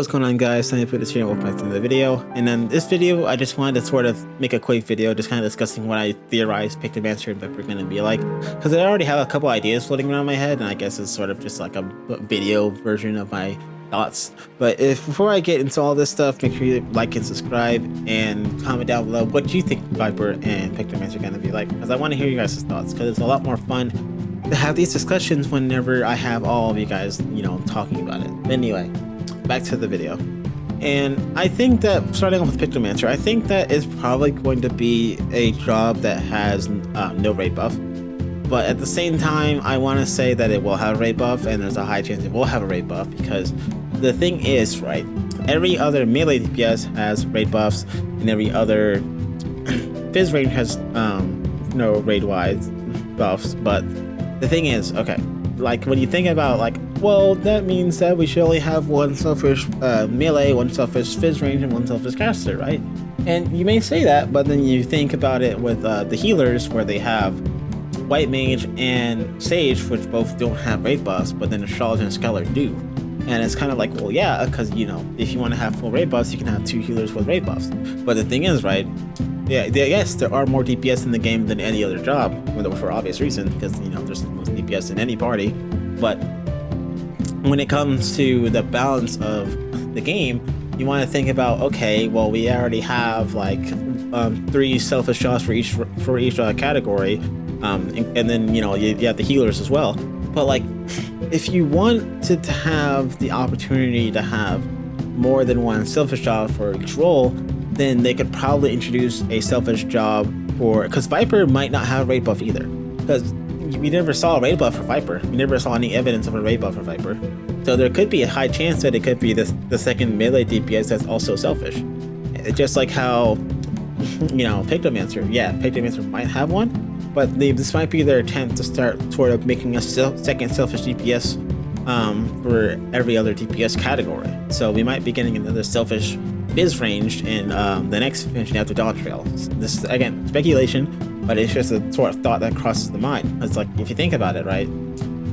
what's going on, guys? SnivyPootis here, and welcome back to another video. And in this video, I just wanted to sort of make a quick video, just kind of discussing what I theorize Pictomancer and Viper are going to be like. Because I already have a couple ideas floating around my head, and I guess it's sort of just like a video version of my thoughts. But before I get into all this stuff, make sure you like and subscribe, and comment down below what you think Viper and Pictomancer are going to be like. Because I want to hear you guys' thoughts, because it's a lot more fun to have these discussions whenever I have all of you guys, talking about it. But anyway, back to the video. And I think that, starting off with Pictomancer, I think that is probably going to be a job that has no rate buff. But at the same time, I want to say that it will have a rate buff, and there's a high chance it will have a rate buff, because the thing is, right, every other melee DPS has rate buffs, and every other Fizz range has no raid-wise buffs. But the thing is, okay, like when you think about well, that means that we should only have one selfish melee, one selfish Fizz range, and one selfish caster, right? And you may say that, but then you think about it with the healers, where they have White Mage and Sage, which both don't have rate buffs, but then the Charlatan and Skeller do. And it's kind of like, well, yeah, because, if you want to have full rate buffs, you can have two healers with rate buffs. But the thing is, right, yes, there are more DPS in the game than any other job, for obvious reason, because, there's the most DPS in any party. But when it comes to the balance of the game, you want to think about, okay, well, we already have three selfish shots for each category, and then you have the healers as well. But if you wanted to have the opportunity to have more than one selfish job for each role, then they could probably introduce a selfish job because Viper might not have a rate buff either, because we never saw a rate buff for Viper. We never saw any evidence of a rate buff for Viper. So there could be a high chance that it could be the second melee DPS that's also selfish. Just like how, Pictomancer might have one, but this might be their attempt to start sort of making a second selfish DPS for every other DPS category. So we might be getting another selfish Fizz ranged in the next expansion after Dawntrail. This is, again, speculation, but it's just a sort of thought that crosses the mind. It's if you think about it, right?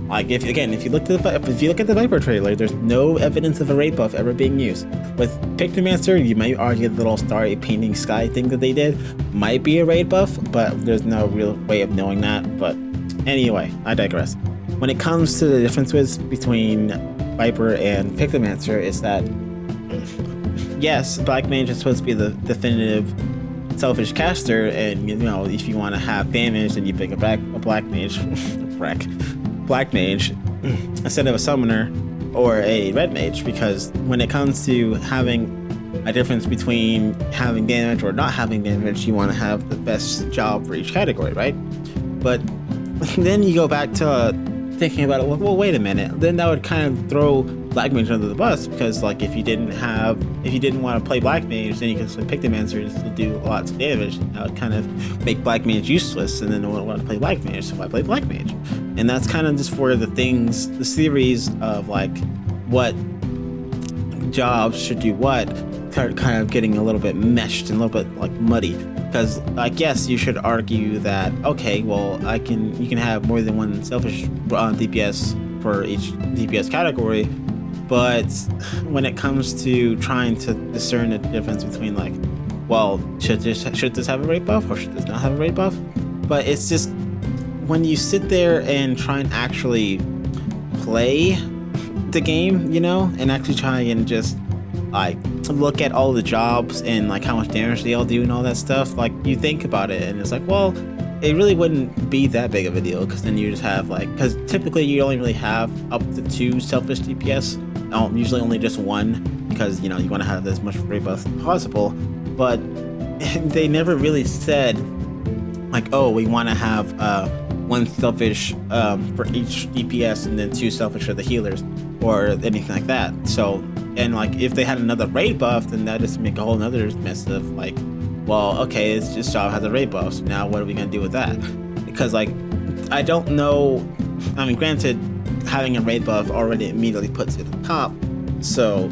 If you look at the Viper trailer, there's no evidence of a rate buff ever being used. With Pictomancer, you might argue the little starry painting sky thing that they did might be a rate buff, but there's no real way of knowing that. But anyway, I digress. When it comes to the differences between Viper and Pictomancer, is that yes, Black Mage is supposed to be the definitive selfish caster, and if you want to have damage, then you pick a Black Mage, Black Mage instead of a Summoner or a Red Mage, because when it comes to having a difference between having damage or not having damage, you want to have the best job for each category, right? But then you go back to thinking about it, well, wait a minute, then that would kind of throw Black Mage under the bus, because if you didn't want to play Black Mage, then you can play Pictomancer and still do lots of damage. That would kind of make Black Mage useless, and then no one would want to play Black Mage, so why play Black Mage? And that's kind of just where the series of what jobs should do what, kind of getting a little bit meshed and a little bit muddy. Because yes, you should argue that, okay, well, you can have more than one selfish DPS for each DPS category, but when it comes to trying to discern the difference between well, should this have a rate buff or should this not have a rate buff? But it's just when you sit there and try and actually play the game, and actually try and just look at all the jobs and how much damage they all do and all that stuff, you think about it and it's well, it really wouldn't be that big of a deal, because then you just have because typically you only really have up to two selfish DPS, usually only just one, because you want to have as much rate buff as possible. But they never really said oh, we want to have one selfish for each DPS and then two selfish for the healers or anything like that. So, and if they had another raid buff, then that just make a whole nother mess of well, okay, this job has a raid buff, so now what are we gonna do with that? Because I don't know, I mean, granted, having a raid buff already immediately puts it at the top, so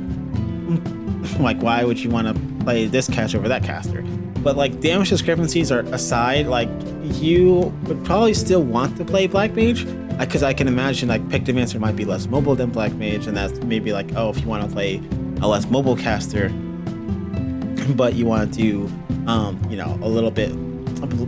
why would you want to play this caster over that caster? But damage discrepancies are aside, you would probably still want to play Black Mage, because I can imagine Pictomancer might be less mobile than Black Mage, and that's maybe oh, if you want to play a less mobile caster, but you want to do, you know, a little bit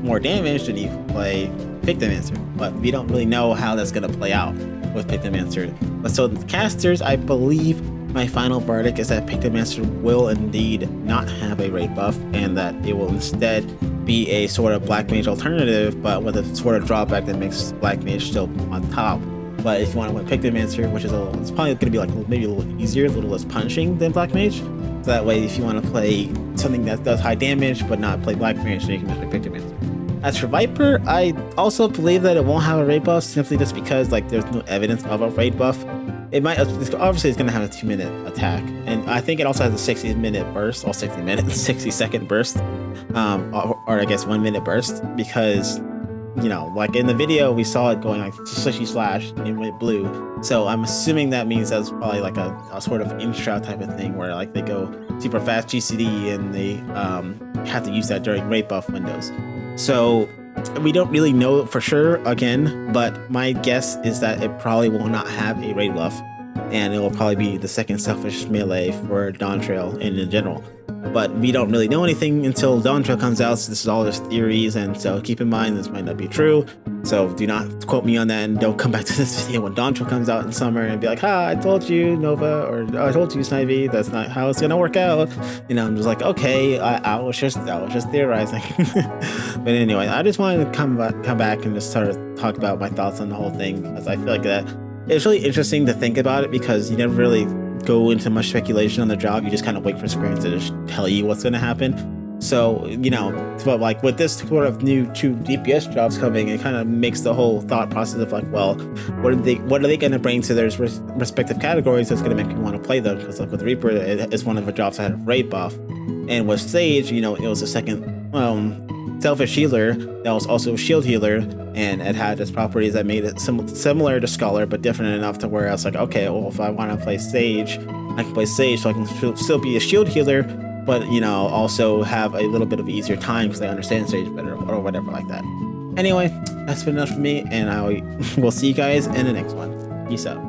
more damage, then you play Pictomancer. But we don't really know how that's going to play out with Pictomancer. But so the casters, I believe my final verdict is that Pictomancer will indeed not have a raid buff, and that it will instead be a sort of Black Mage alternative, but with a sort of drawback that makes Black Mage still on top. But if you want to win Pictomancer, which is it's probably going to be like maybe a little easier, a little less punching than Black Mage. So that way, if you want to play something that does high damage but not play Black Mage, then you can just play Pictomancer. As for Viper, I also believe that it won't have a raid buff simply just because like there's no evidence of a raid buff. It might obviously it's going to have a 2-minute attack, and I think it also has a 60-minute burst, or 60-second burst, or I guess 1-minute burst, because you know, like in the video we saw it going like slash and it went blue. So I'm assuming that means that's probably like a sort of intra type of thing where like they go super fast GCD and they have to use that during raid buff windows. So we don't really know for sure again, but my guess is that it probably will not have a raid buff, and it will probably be the second selfish melee for Dawntrail and in general. But we don't really know anything until Dawntrail comes out, so this is all just theories, and so keep in mind this might not be true. So do not quote me on that, and don't come back to this video when Dawntrail comes out in summer and be like, ha, I told you, Nova, or I told you, Snivy, that's not how it's gonna work out. You know, I'm just like, okay, I was just theorizing. But anyway, I just wanted to come back and just sort of talk about my thoughts on the whole thing, because I feel like that it's really interesting to think about it, because you never really go into much speculation on the job. You just kind of wait for Square to just tell you what's going to happen. So, you know, but like with this sort of new 2 DPS jobs coming, it kind of makes the whole thought process of like, well, what are they going to bring to their respective categories that's going to make me want to play them? Because like with Reaper, it's one of the jobs that had a raid buff, and with Sage, you know, it was a second selfish healer that was also a shield healer, and it had its properties that made it similar to Scholar but different enough to where I was like, okay, well, if I want to play Sage, I can play Sage, so I can still be a shield healer, but you know, also have a little bit of easier time because I understand Sage better or whatever like that. Anyway, that's been enough for me, and I will see you guys in the next one. Peace out.